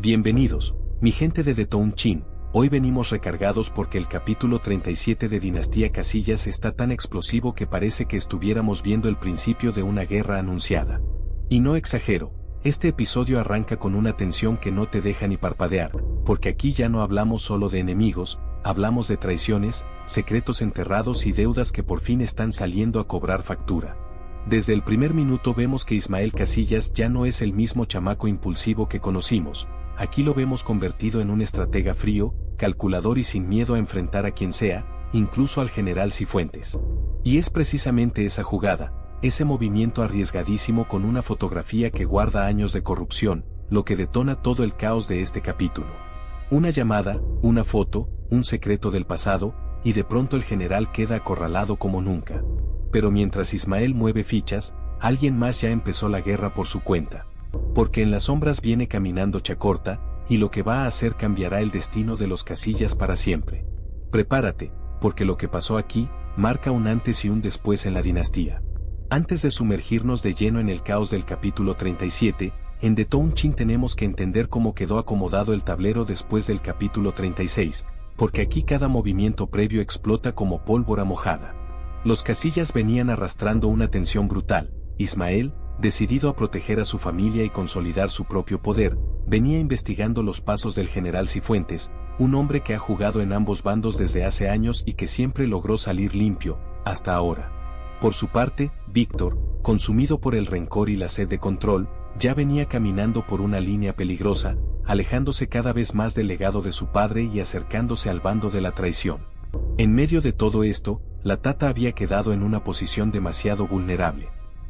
Bienvenidos, mi gente de The Town-Chin. Hoy venimos recargados porque el capítulo 37 de Dinastía Casillas está tan explosivo que parece que estuviéramos viendo el principio de una guerra anunciada. Y no exagero, este episodio arranca con una tensión que no te deja ni parpadear, porque aquí ya no hablamos solo de enemigos, hablamos de traiciones, secretos enterrados y deudas que por fin están saliendo a cobrar factura. Desde el primer minuto vemos que Ismael Casillas ya no es el mismo chamaco impulsivo que conocimos. Aquí lo vemos convertido en un estratega frío, calculador y sin miedo a enfrentar a quien sea, incluso al general Cifuentes. Y es precisamente esa jugada, ese movimiento arriesgadísimo con una fotografía que guarda años de corrupción, lo que detona todo el caos de este capítulo. Una llamada, una foto, un secreto del pasado, y de pronto el general queda acorralado como nunca. Pero mientras Ismael mueve fichas, alguien más ya empezó la guerra por su cuenta. Porque en las sombras viene caminando Chacorta, y lo que va a hacer cambiará el destino de los Casillas para siempre. Prepárate, porque lo que pasó aquí, marca un antes y un después en la dinastía. Antes de sumergirnos de lleno en el caos del capítulo 37, en The Town-Chin tenemos que entender cómo quedó acomodado el tablero después del capítulo 36, porque aquí cada movimiento previo explota como pólvora mojada. Los Casillas venían arrastrando una tensión brutal. Ismael, decidido a proteger a su familia y consolidar su propio poder, venía investigando los pasos del general Cifuentes, un hombre que ha jugado en ambos bandos desde hace años y que siempre logró salir limpio, hasta ahora. Por su parte, Víctor, consumido por el rencor y la sed de control, ya venía caminando por una línea peligrosa, alejándose cada vez más del legado de su padre y acercándose al bando de la traición. En medio de todo esto, la Tata había quedado en una posición demasiado vulnerable.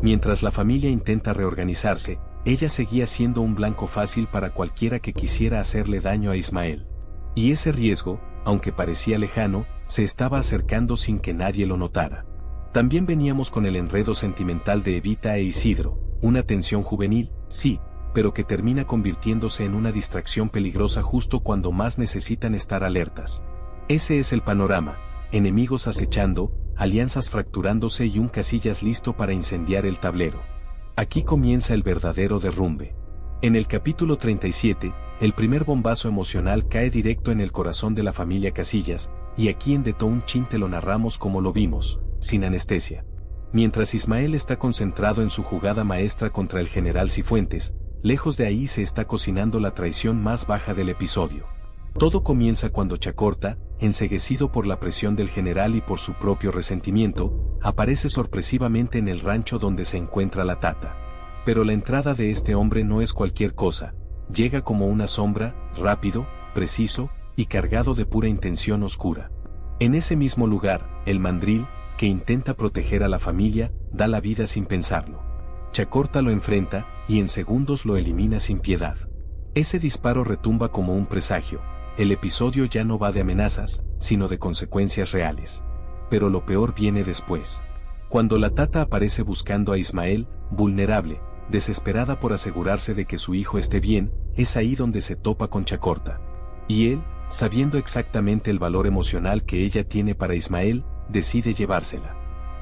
Mientras la familia intenta reorganizarse, ella seguía siendo un blanco fácil para cualquiera que quisiera hacerle daño a Ismael. Y ese riesgo, aunque parecía lejano, se estaba acercando sin que nadie lo notara. También veníamos con el enredo sentimental de Evita e Isidro, una tensión juvenil, sí, pero que termina convirtiéndose en una distracción peligrosa justo cuando más necesitan estar alertas. Ese es el panorama, enemigos acechando, alianzas fracturándose y un Casillas listo para incendiar el tablero. Aquí comienza el verdadero derrumbe. En el capítulo 37, el primer bombazo emocional cae directo en el corazón de la familia Casillas, y aquí en The Town-Chin te lo narramos como lo vimos, sin anestesia. Mientras Ismael está concentrado en su jugada maestra contra el general Cifuentes, lejos de ahí se está cocinando la traición más baja del episodio. Todo comienza cuando Chacorta, enceguecido por la presión del general y por su propio resentimiento, aparece sorpresivamente en el rancho donde se encuentra la Tata. Pero la entrada de este hombre no es cualquier cosa, llega como una sombra, rápido, preciso, y cargado de pura intención oscura. En ese mismo lugar, el mandril, que intenta proteger a la familia, da la vida sin pensarlo. Chacorta lo enfrenta, y en segundos lo elimina sin piedad. Ese disparo retumba como un presagio. El episodio ya no va de amenazas, sino de consecuencias reales. Pero lo peor viene después. Cuando la Tata aparece buscando a Ismael, vulnerable, desesperada por asegurarse de que su hijo esté bien, es ahí donde se topa con Chacorta. Y él, sabiendo exactamente el valor emocional que ella tiene para Ismael, decide llevársela.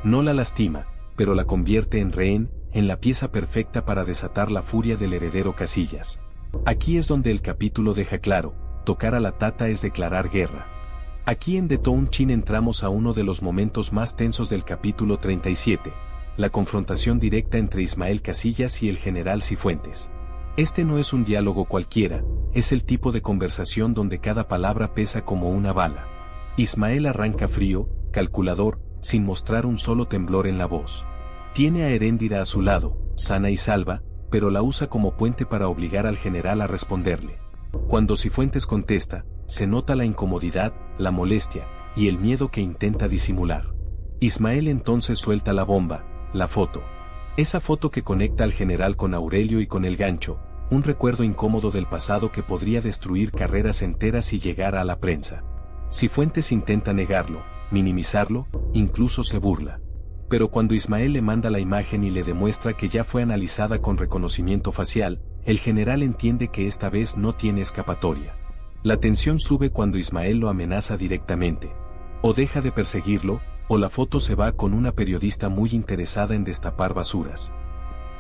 No la lastima, pero la convierte en rehén, en la pieza perfecta para desatar la furia del heredero Casillas. Aquí es donde el capítulo deja claro, tocar a la Tata es declarar guerra. Aquí en The Town-Chin entramos a uno de los momentos más tensos del capítulo 37, la confrontación directa entre Ismael Casillas y el general Cifuentes. Este no es un diálogo cualquiera, es el tipo de conversación donde cada palabra pesa como una bala. Ismael arranca frío, calculador, sin mostrar un solo temblor en la voz. Tiene a Heréndira a su lado, sana y salva, pero la usa como puente para obligar al general a responderle. Cuando Cifuentes contesta, se nota la incomodidad, la molestia, y el miedo que intenta disimular. Ismael entonces suelta la bomba, la foto. Esa foto que conecta al general con Aurelio y con el gancho, un recuerdo incómodo del pasado que podría destruir carreras enteras y llegar a la prensa. Cifuentes intenta negarlo, minimizarlo, incluso se burla. Pero cuando Ismael le manda la imagen y le demuestra que ya fue analizada con reconocimiento facial, el general entiende que esta vez no tiene escapatoria. La tensión sube cuando Ismael lo amenaza directamente. O deja de perseguirlo, o la foto se va con una periodista muy interesada en destapar basuras.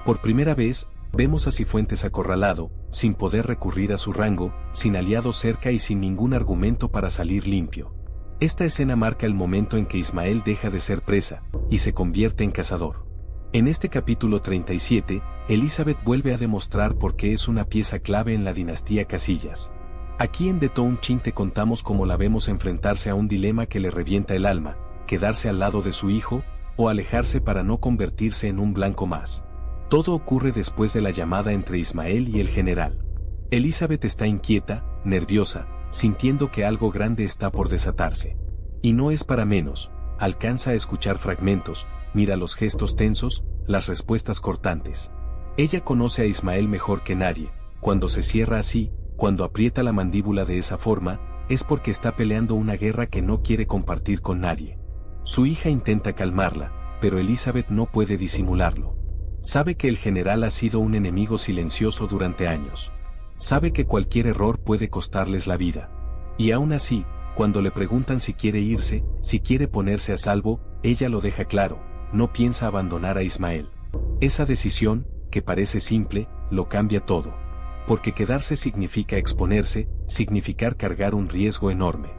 Por primera vez, vemos a Cifuentes acorralado, sin poder recurrir a su rango, sin aliados cerca y sin ningún argumento para salir limpio. Esta escena marca el momento en que Ismael deja de ser presa, y se convierte en cazador. En este capítulo 37, Elizabeth vuelve a demostrar por qué es una pieza clave en la dinastía Casillas. Aquí en The Town Chin te contamos cómo la vemos enfrentarse a un dilema que le revienta el alma, quedarse al lado de su hijo, o alejarse para no convertirse en un blanco más. Todo ocurre después de la llamada entre Ismael y el general. Elizabeth está inquieta, nerviosa, sintiendo que algo grande está por desatarse. Y no es para menos, alcanza a escuchar fragmentos, mira los gestos tensos, las respuestas cortantes. Ella conoce a Ismael mejor que nadie, cuando se cierra así, cuando aprieta la mandíbula de esa forma, es porque está peleando una guerra que no quiere compartir con nadie. Su hija intenta calmarla, pero Elizabeth no puede disimularlo. Sabe que el general ha sido un enemigo silencioso durante años. Sabe que cualquier error puede costarles la vida. Y aún así, cuando le preguntan si quiere irse, si quiere ponerse a salvo, ella lo deja claro, no piensa abandonar a Ismael. Esa decisión, que parece simple, lo cambia todo. Porque quedarse significa exponerse, significar cargar un riesgo enorme.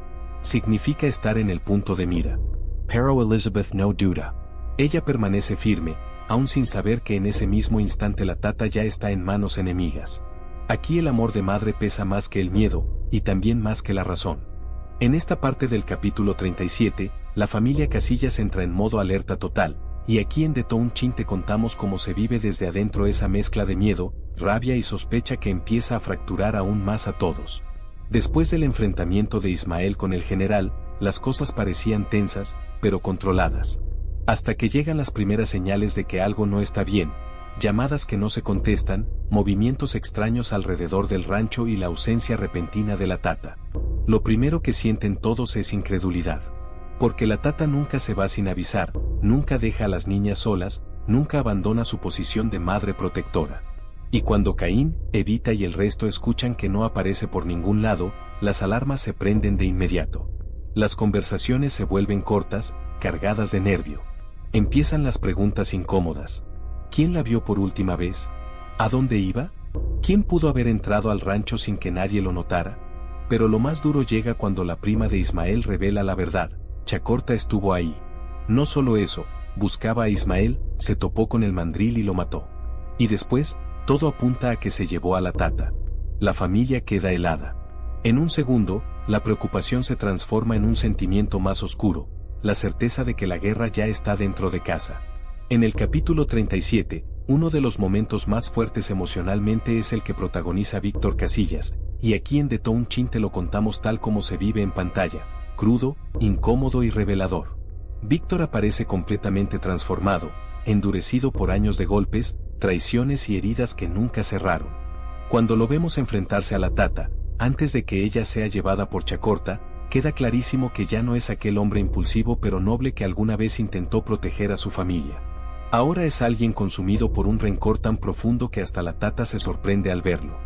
Significa estar en el punto de mira. Pero Elizabeth no duda. Ella permanece firme, aún sin saber que en ese mismo instante la tata ya está en manos enemigas. Aquí el amor de madre pesa más que el miedo, y también más que la razón. En esta parte del capítulo 37, la familia Casillas entra en modo alerta total, y aquí en The Town Chin te contamos cómo se vive desde adentro esa mezcla de miedo, rabia y sospecha que empieza a fracturar aún más a todos. Después del enfrentamiento de Ismael con el general, las cosas parecían tensas, pero controladas. Hasta que llegan las primeras señales de que algo no está bien, llamadas que no se contestan, movimientos extraños alrededor del rancho y la ausencia repentina de la tata. Lo primero que sienten todos es incredulidad. Porque la tata nunca se va sin avisar, nunca deja a las niñas solas, nunca abandona su posición de madre protectora. Y cuando Caín, Evita y el resto escuchan que no aparece por ningún lado, las alarmas se prenden de inmediato. Las conversaciones se vuelven cortas, cargadas de nervio. Empiezan las preguntas incómodas. ¿Quién la vio por última vez? ¿A dónde iba? ¿Quién pudo haber entrado al rancho sin que nadie lo notara? Pero lo más duro llega cuando la prima de Ismael revela la verdad. Chacorta estuvo ahí. No solo eso, buscaba a Ismael, se topó con el mandril y lo mató. Y después, todo apunta a que se llevó a la tata. La familia queda helada. En un segundo, la preocupación se transforma en un sentimiento más oscuro, la certeza de que la guerra ya está dentro de casa. En el capítulo 37, uno de los momentos más fuertes emocionalmente es el que protagoniza Víctor Casillas, y aquí en The Town Chin te lo contamos tal como se vive en pantalla, crudo, incómodo y revelador. Víctor aparece completamente transformado, endurecido por años de golpes, traiciones y heridas que nunca cerraron. Cuando lo vemos enfrentarse a la tata, antes de que ella sea llevada por Chacorta, queda clarísimo que ya no es aquel hombre impulsivo pero noble que alguna vez intentó proteger a su familia. Ahora es alguien consumido por un rencor tan profundo que hasta la tata se sorprende al verlo.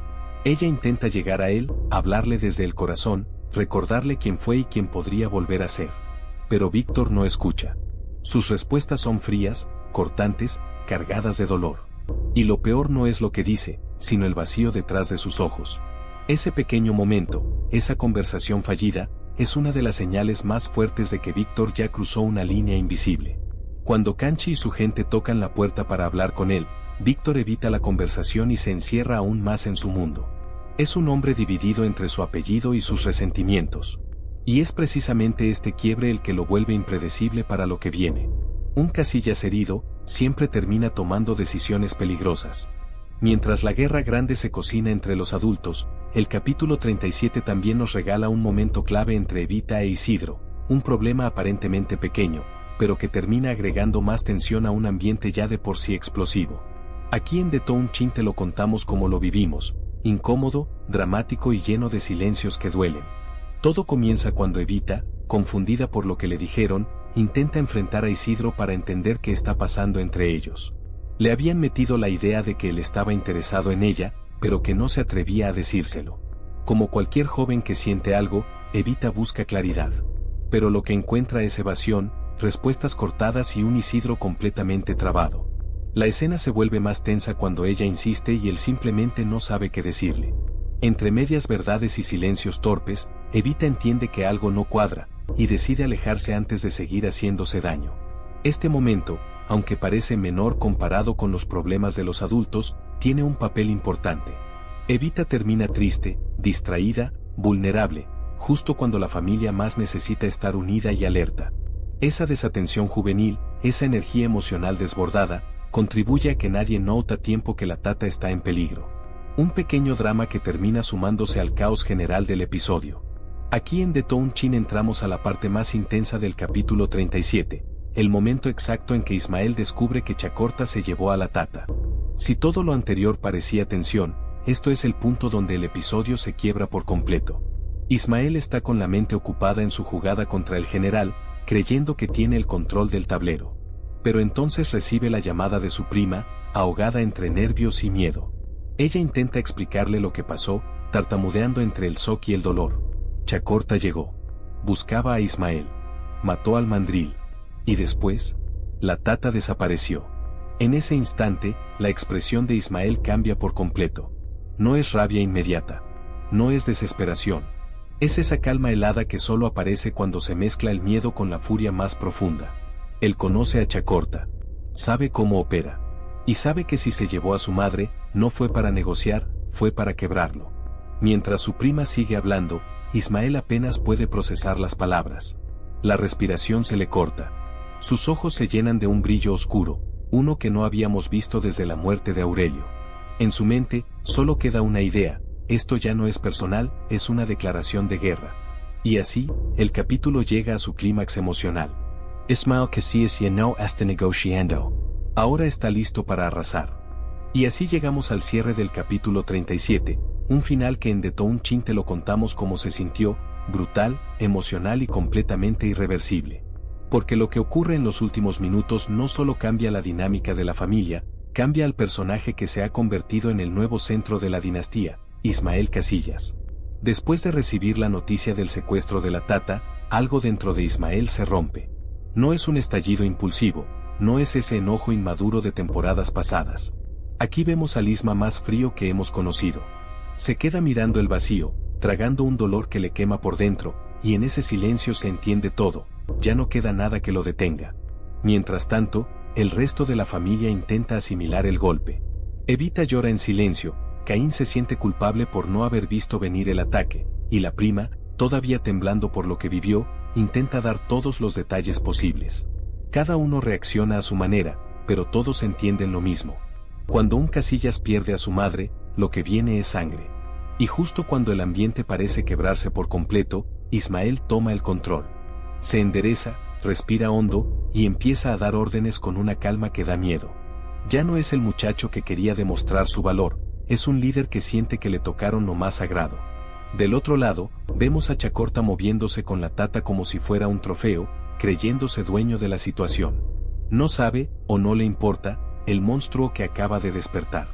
Ella intenta llegar a él, hablarle desde el corazón, recordarle quién fue y quién podría volver a ser. Pero Víctor no escucha. Sus respuestas son frías, cortantes, cargadas de dolor. Y lo peor no es lo que dice, sino el vacío detrás de sus ojos. Ese pequeño momento, esa conversación fallida, es una de las señales más fuertes de que Víctor ya cruzó una línea invisible. Cuando Kanchi y su gente tocan la puerta para hablar con él, Víctor evita la conversación y se encierra aún más en su mundo. Es un hombre dividido entre su apellido y sus resentimientos. Y es precisamente este quiebre el que lo vuelve impredecible para lo que viene. Un Casillas herido, siempre termina tomando decisiones peligrosas. Mientras la guerra grande se cocina entre los adultos, el capítulo 37 también nos regala un momento clave entre Evita e Isidro, un problema aparentemente pequeño, pero que termina agregando más tensión a un ambiente ya de por sí explosivo. Aquí en The Town Chin te lo contamos como lo vivimos, incómodo, dramático y lleno de silencios que duelen. Todo comienza cuando Evita, confundida por lo que le dijeron, intenta enfrentar a Isidro para entender qué está pasando entre ellos. Le habían metido la idea de que él estaba interesado en ella, pero que no se atrevía a decírselo. Como cualquier joven que siente algo, Evita busca claridad. Pero lo que encuentra es evasión, respuestas cortadas y un Isidro completamente trabado. La escena se vuelve más tensa cuando ella insiste y él simplemente no sabe qué decirle. Entre medias verdades y silencios torpes, Evita entiende que algo no cuadra, y decide alejarse antes de seguir haciéndose daño. Este momento, aunque parece menor comparado con los problemas de los adultos, tiene un papel importante. Evita termina triste, distraída, vulnerable, justo cuando la familia más necesita estar unida y alerta. Esa desatención juvenil, esa energía emocional desbordada, contribuye a que nadie nota a tiempo que la tata está en peligro. Un pequeño drama que termina sumándose al caos general del episodio. Aquí en The Town-chin entramos a la parte más intensa del capítulo 37, el momento exacto en que Ismael descubre que Chacorta se llevó a la tata. Si todo lo anterior parecía tensión, esto es el punto donde el episodio se quiebra por completo. Ismael está con la mente ocupada en su jugada contra el general, creyendo que tiene el control del tablero. Pero entonces recibe la llamada de su prima, ahogada entre nervios y miedo. Ella intenta explicarle lo que pasó, tartamudeando entre el shock y el dolor. Chacorta llegó. Buscaba a Ismael. Mató al mandril. Y después, la tata desapareció. En ese instante, la expresión de Ismael cambia por completo. No es rabia inmediata. No es desesperación. Es esa calma helada que solo aparece cuando se mezcla el miedo con la furia más profunda. Él conoce a Chacorta. Sabe cómo opera. Y sabe que si se llevó a su madre, no fue para negociar, fue para quebrarlo. Mientras su prima sigue hablando, Ismael apenas puede procesar las palabras. La respiración se le corta. Sus ojos se llenan de un brillo oscuro, uno que no habíamos visto desde la muerte de Aurelio. En su mente, solo queda una idea: esto ya no es personal, es una declaración de guerra. Y así, el capítulo llega a su clímax emocional. Ismael Casillas ya no está negociando. Ahora está listo para arrasar. Y así llegamos al cierre del capítulo 37, un final que en The Town-chin te lo contamos como se sintió, brutal, emocional y completamente irreversible. Porque lo que ocurre en los últimos minutos no solo cambia la dinámica de la familia, cambia al personaje que se ha convertido en el nuevo centro de la dinastía, Ismael Casillas. Después de recibir la noticia del secuestro de la tata, algo dentro de Ismael se rompe. No es un estallido impulsivo, no es ese enojo inmaduro de temporadas pasadas. Aquí vemos al Isma más frío que hemos conocido. Se queda mirando el vacío, tragando un dolor que le quema por dentro, y en ese silencio se entiende todo, ya no queda nada que lo detenga. Mientras tanto, el resto de la familia intenta asimilar el golpe. Evita llora en silencio, Caín se siente culpable por no haber visto venir el ataque, y la prima, todavía temblando por lo que vivió, intenta dar todos los detalles posibles. Cada uno reacciona a su manera, pero todos entienden lo mismo. Cuando un Casillas pierde a su madre, lo que viene es sangre. Y justo cuando el ambiente parece quebrarse por completo, Ismael toma el control. Se endereza, respira hondo, y empieza a dar órdenes con una calma que da miedo. Ya no es el muchacho que quería demostrar su valor, es un líder que siente que le tocaron lo más sagrado. Del otro lado, vemos a Chacorta moviéndose con la tata como si fuera un trofeo, creyéndose dueño de la situación. No sabe, o no le importa, el monstruo que acaba de despertar.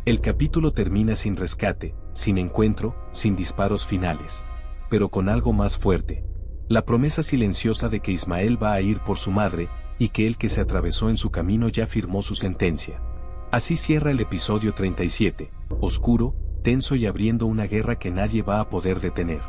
El capítulo termina sin rescate, sin encuentro, sin disparos finales. Pero con algo más fuerte. La promesa silenciosa de que Ismael va a ir por su madre, y que el que se atravesó en su camino ya firmó su sentencia. Así cierra el episodio 37, oscuro, tenso y abriendo una guerra que nadie va a poder detener.